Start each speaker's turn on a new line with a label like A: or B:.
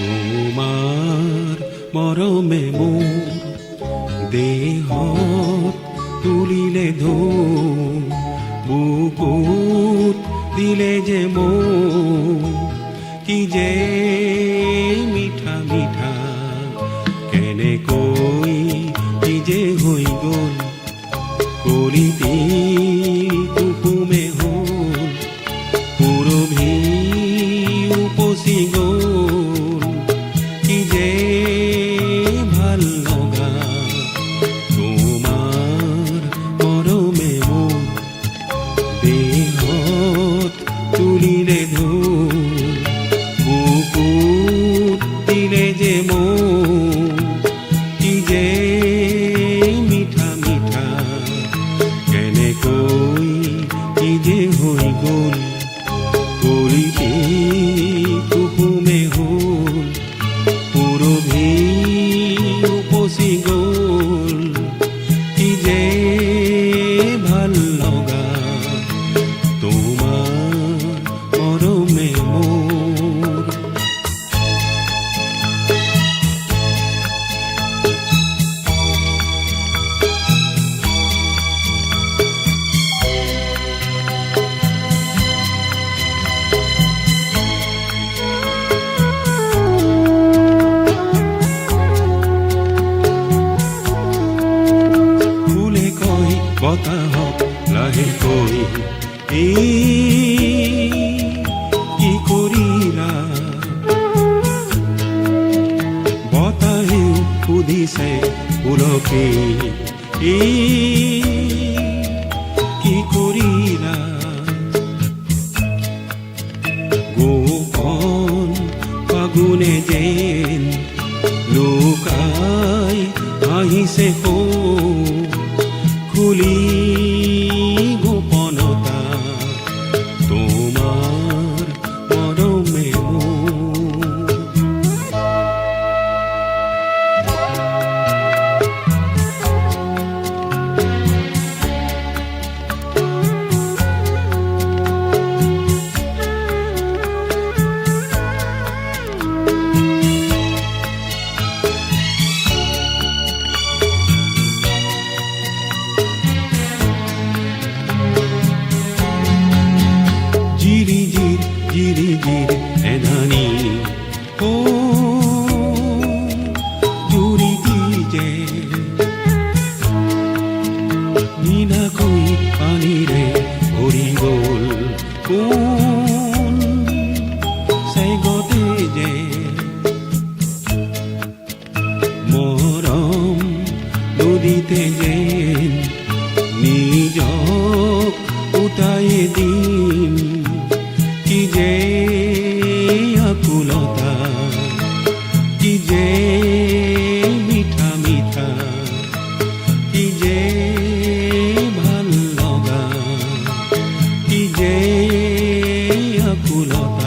A: তোমাৰ মৰমে মোৰ দেহত তুলিলে ধুম, বুকুত দিলে যে মোৰ কি যে মিঠা মিঠা, কেনেকৈ কি যে হৈ গ'ল কলিতে কুসুমে হ'ল, পুৰভি উপচি গ'ল কি যে ভাল লগা। তোমাৰ মৰমে মোৰ দেহত তুলিলে ধুম, বুকুত দিলে যে মোৰ কি যে মিঠা মিঠা, কেনেকৈ কি যে হৈ গ'ল কলিতে কুসুমে হ'ল, পুৰভি উপচি গ'ল কি যে ভাল লগা। তোমাৰ মৰমে মোৰ বতাহত লাহেকৈ কি কৰিলা, বতাহেও সুধিছে ফুলকে কি কৰিলা, গোপন ফাগুনে যেন লুকাই আহিছে খুলি গোপনতা। তোমাৰ মৰমে মোৰ জিৰিজিৰ এধানি জুৰিটি যে নীলাকৈ পানীৰে ভৰি গ'ল কোন চেগতে যে, মৰম নদীতে যেন নিজক উটাই দিম কি যে আকুলতা, কি যে মিঠা মিঠা, কি যে ভাল লগা, কি যে আকুলতা।